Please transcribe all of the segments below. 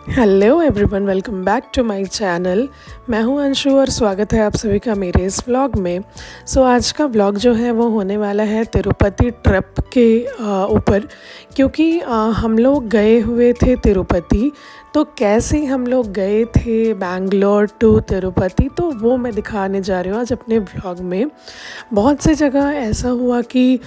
Hello everyone, welcome back to my channel. मैं हूं अंशु और स्वागत है आप सभी का मेरे इस व्लॉग में। आज का व्लॉग जो है वो होने वाला है तिरुपति ट्रिप के ऊपर, क्योंकि हम लोग गए हुए थे तिरुपति। तो कैसे हम लोग गए थे बैंगलोर टू तिरुपति, तो वो मैं दिखाने जा रही हूँ आज अपने व्लॉग में। बहुत सी जगह ऐसा हुआ कि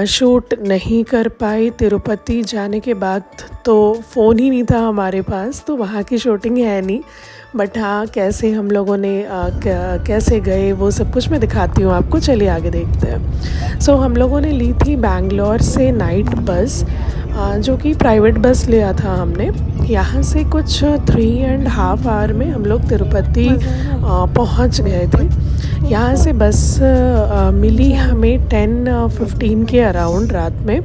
शूट नहीं कर पाई तिरुपति जाने के बाद, तो फ़ोन ही नहीं था हमारे पास, तो वहाँ की शूटिंग है नहीं। बट हाँ, कैसे हम लोगों ने कैसे गए वो सब कुछ मैं दिखाती हूँ आपको। चलिए आगे देखते हैं। हम लोगों ने ली थी बैंगलोर से नाइट बस, जो कि प्राइवेट बस लिया था हमने। यहाँ से कुछ 3.5 आवर में हम लोग तिरुपति पहुँच गए थे। यहाँ से बस मिली हमें 10:15 के अराउंड रात में,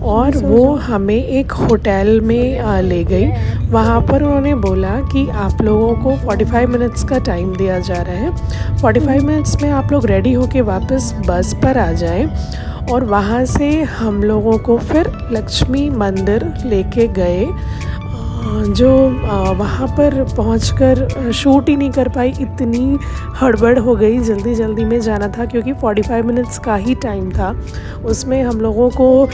और वो हमें एक होटल में ले गई। वहाँ पर उन्होंने बोला कि आप लोगों को 45 मिनट्स का टाइम दिया जा रहा है। 45 मिनट्स में आप लोग रेडी होके वापस बस पर आ जाएं। और वहाँ से हम लोगों को फिर लक्ष्मी मंदिर लेके गए, जो वहाँ पर पहुँचकर शूट ही नहीं कर पाई। इतनी हड़बड़ हो गई, जल्दी जल्दी में जाना था क्योंकि 45 मिनट्स का ही टाइम था। उसमें हम लोगों को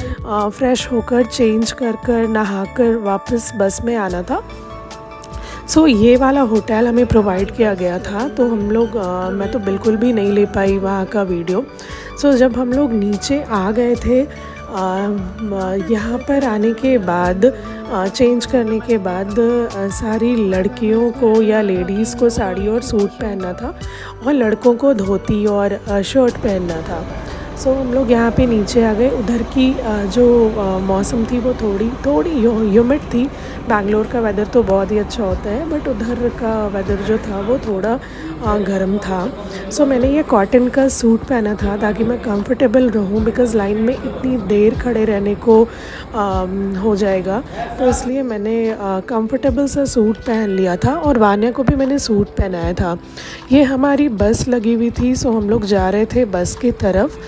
फ्रेश होकर चेंज कर नहाकर वापस बस में आना था। ये वाला होटल हमें प्रोवाइड किया गया था, तो हम लोग मैं तो बिल्कुल भी नहीं ले पाई वहाँ का वीडियो। जब हम लोग नीचे आ गए थे, यहाँ पर आने के बाद चेंज करने के बाद सारी लड़कियों को या लेडीज़ को साड़ी और सूट पहनना था, और लड़कों को धोती और शर्ट पहनना था। हम लोग यहाँ पे नीचे आ गए। उधर की जो मौसम थी वो थोड़ी ह्यूमिड थी। बैंगलोर का वेदर तो बहुत ही अच्छा होता है, बट उधर का वेदर जो था वो थोड़ा गर्म था। मैंने ये कॉटन का सूट पहना था ताकि मैं कंफर्टेबल रहूं, बिकॉज़ लाइन में इतनी देर खड़े रहने को हो जाएगा। तो इसलिए मैंने कंफर्टेबल सा सूट पहन लिया था, और वान्या को भी मैंने सूट पहनाया था। ये हमारी बस लगी हुई थी, हम लोग जा रहे थे बस की तरफ।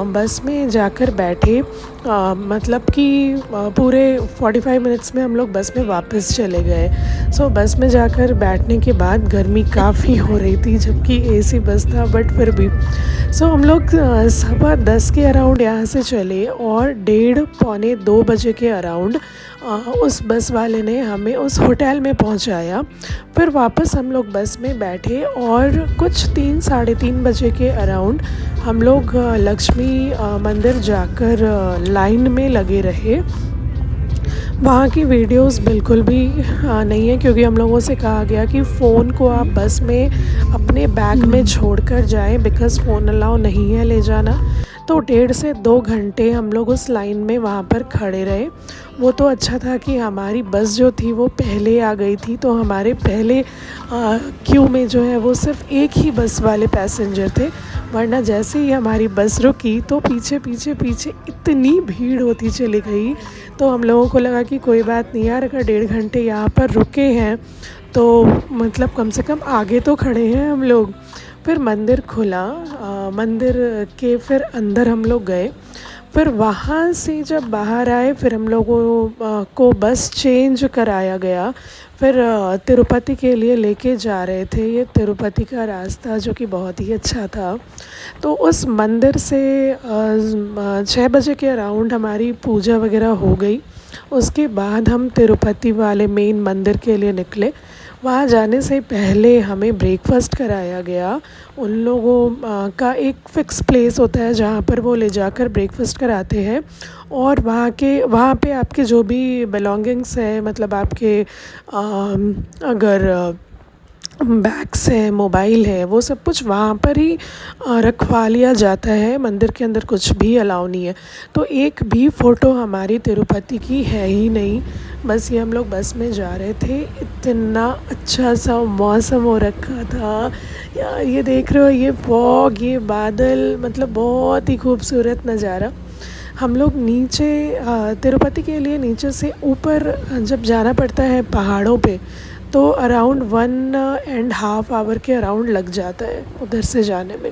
बस में जाकर बैठे, मतलब कि पूरे 45 मिनट्स में हम लोग बस में वापस चले गए। बस में जाकर बैठने के बाद गर्मी काफ़ी हो रही थी, जबकि एसी बस था, बट फिर भी हम लोग 10:15 के अराउंड यहाँ से चले, और 1:30-1:45 बजे के अराउंड उस बस वाले ने हमें उस होटल में पहुँचाया। फिर वापस हम लोग बस में बैठे, और कुछ 3-3:30 बजे के अराउंड हम लोग लक्ष्मी मंदिर जाकर लाइन में लगे रहे। वहाँ की वीडियोस बिल्कुल भी नहीं है, क्योंकि हम लोगों से कहा गया कि फ़ोन को आप बस में अपने बैग में छोड़कर जाएं, बिकॉज़ फ़ोन अलाउ नहीं है ले जाना। तो 1.5 से 2 घंटे हम लोग उस लाइन में वहाँ पर खड़े रहे। वो तो अच्छा था कि हमारी बस जो थी वो पहले आ गई थी, तो हमारे पहले क्यू में जो है वो सिर्फ एक ही बस वाले पैसेंजर थे। वरना जैसे ही हमारी बस रुकी तो पीछे पीछे पीछे इतनी भीड़ होती चली गई। तो हम लोगों को लगा कि कोई बात नहीं यार, अगर 1.5 घंटे यहाँ पर रुके हैं तो मतलब कम से कम आगे तो खड़े हैं हम लोग। फिर मंदिर खुला, मंदिर के फिर अंदर हम लोग गए। फिर वहाँ से जब बाहर आए, फिर हम लोगों को बस चेंज कराया गया। फिर तिरुपति के लिए लेके जा रहे थे। ये तिरुपति का रास्ता जो कि बहुत ही अच्छा था। तो उस मंदिर से 6 बजे के अराउंड हमारी पूजा वगैरह हो गई। उसके बाद हम तिरुपति वाले मेन मंदिर के लिए निकले। वहाँ जाने से पहले हमें ब्रेकफास्ट कराया गया। उन लोगों का एक फ़िक्स प्लेस होता है जहाँ पर वो ले जाकर ब्रेकफास्ट कराते हैं, और वहाँ पे आपके जो भी बिलोंगिंग्स हैं, मतलब आपके अगर बैग्स हैं, मोबाइल है, वो सब कुछ वहाँ पर ही रखवा लिया जाता है। मंदिर के अंदर कुछ भी अलाउ नहीं है। तो एक भी फ़ोटो हमारी तिरुपति की है ही नहीं। बस ये हम लोग बस में जा रहे थे, इतना अच्छा सा मौसम हो रखा था यार। ये देख रहे हो, ये फॉग, ये बादल, मतलब बहुत ही खूबसूरत नज़ारा। हम लोग नीचे तिरुपति के लिए नीचे से ऊपर जब जाना पड़ता है पहाड़ों पे, तो अराउंड 1.5 आवर के अराउंड लग जाता है उधर से जाने में।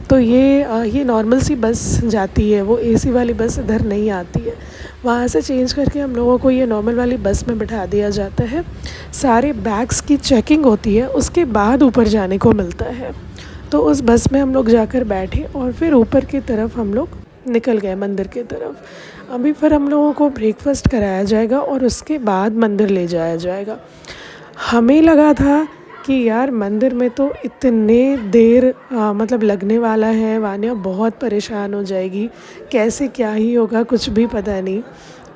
तो ये नॉर्मल सी बस जाती है, वो एसी वाली बस इधर नहीं आती है। वहाँ से चेंज करके हम लोगों को ये नॉर्मल वाली बस में बिठा दिया जाता है। सारे बैग्स की चेकिंग होती है, उसके बाद ऊपर जाने को मिलता है। तो उस बस में हम लोग जाकर बैठे और फिर ऊपर की तरफ हम लोग निकल गए मंदिर की तरफ। अभी फिर हम लोगों को ब्रेकफास्ट कराया जाएगा और उसके बाद मंदिर ले जाया जाएगा। हमें लगा था कि यार मंदिर में तो इतने देर मतलब लगने वाला है, वान्या बहुत परेशान हो जाएगी, कैसे क्या ही होगा कुछ भी पता नहीं।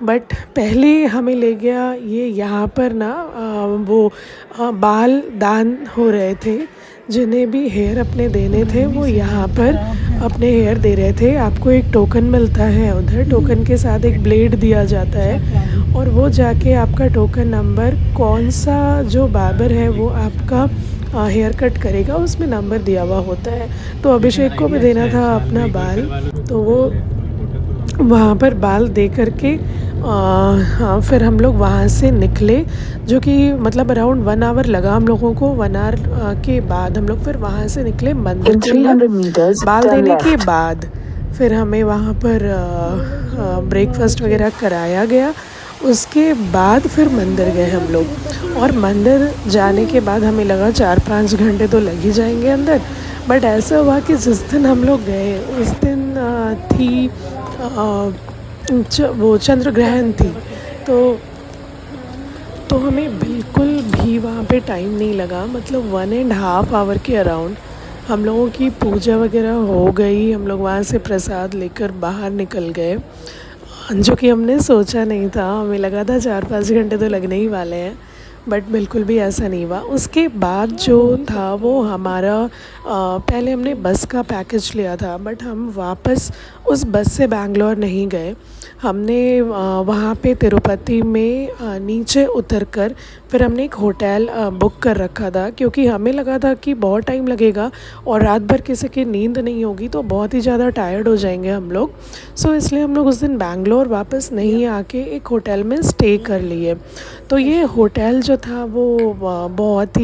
बट पहले हमें ले गया ये यहाँ पर ना वो बाल दान हो रहे थे, जिन्हें भी हेयर अपने देने थे वो यहाँ पर अपने हेयर दे रहे थे। आपको एक टोकन मिलता है उधर, टोकन के साथ एक ब्लेड दिया जाता है और वो जाके आपका टोकन नंबर, कौन सा जो बार्बर है वो आपका हेयर कट करेगा उसमें नंबर दिया हुआ होता है। तो अभिषेक को भी देना था अपना बाल, तो वो वहाँ पर बाल दे करके हाँ फिर हम लोग वहाँ से निकले, जो कि मतलब अराउंड 1 आवर लगा हम लोगों को। 1 आवर के बाद हम लोग फिर वहाँ से निकले मंदिर के बाल देने के बाद। फिर हमें वहाँ पर ब्रेकफास्ट वगैरह कराया गया। उसके बाद फिर मंदिर गए हम लोग, और मंदिर जाने के बाद हमें लगा 4-5 घंटे तो लग ही जाएंगे अंदर। बट ऐसा हुआ कि जिस दिन हम लोग गए उस दिन थी वो चंद्र ग्रहण थी, तो हमें बिल्कुल भी वहाँ पे टाइम नहीं लगा। मतलब 1.5 आवर के अराउंड हम लोगों की पूजा वगैरह हो गई। हम लोग वहाँ से प्रसाद लेकर बाहर निकल गए, जो कि हमने सोचा नहीं था। हमें लगा था 4-5 घंटे तो लगने ही वाले हैं, बट बिल्कुल भी ऐसा नहीं हुआ। उसके बाद जो था वो हमारा पहले हमने बस का पैकेज लिया था, बट हम वापस उस बस से बैंगलोर नहीं गए। हमने वहाँ पे तिरुपति में नीचे उतरकर फिर हमने एक होटल बुक कर रखा था, क्योंकि हमें लगा था कि बहुत टाइम लगेगा और रात भर किसी की नींद नहीं होगी तो बहुत ही ज़्यादा टायर्ड हो जाएंगे हम लोग। सो इसलिए हम लोग उस दिन बैंगलोर वापस नहीं आके एक होटल में स्टे कर लिए। तो ये होटल जो था वो बहुत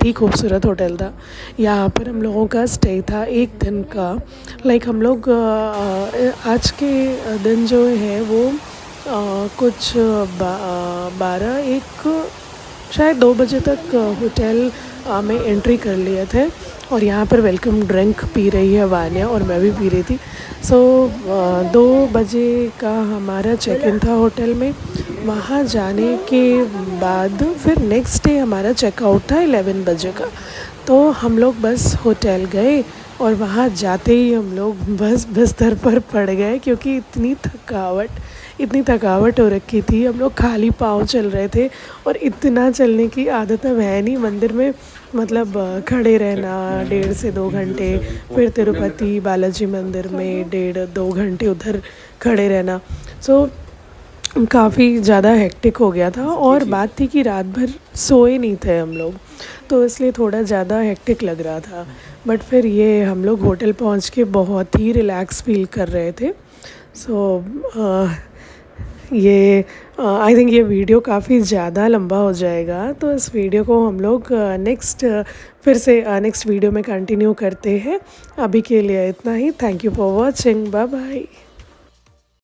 ही खूबसूरत होटल था। यहाँ पर हम लोगों का स्टे था 1 दिन का। लाइक हम लोग आज के दिन जो है वो कुछ 12-1 शायद 2 बजे तक होटल में एंट्री कर लिए थे, और यहाँ पर वेलकम ड्रिंक पी रही है वान्या और मैं भी पी रही थी। सो 2 बजे का हमारा चेक इन था होटल में। वहाँ जाने के बाद फिर नेक्स्ट डे हमारा चेकआउट था 11 बजे का। तो हम लोग बस होटल गए और वहाँ जाते ही हम लोग बस बिस्तर पर पड़ गए, क्योंकि इतनी थकावट हो रखी थी। हम लोग खाली पाँव चल रहे थे, और इतना चलने की आदत अब है नहीं मंदिर में। मतलब खड़े रहना 1.5 से 2 घंटे, फिर तिरुपति बालाजी मंदिर में 1.5-2 घंटे उधर खड़े रहना। सो काफ़ी ज़्यादा हेक्टिक हो गया था, और बात थी कि रात भर सोए नहीं थे हम लोग, तो इसलिए थोड़ा ज़्यादा हेक्टिक लग रहा था। बट फिर ये हम लोग होटल पहुंच के बहुत ही रिलैक्स फील कर रहे थे। सो ये आई थिंक ये वीडियो काफ़ी ज़्यादा लंबा हो जाएगा, तो इस वीडियो को हम लोग नेक्स्ट वीडियो में कंटिन्यू करते हैं। अभी के लिए इतना ही। Thank you for watching. Bye bye.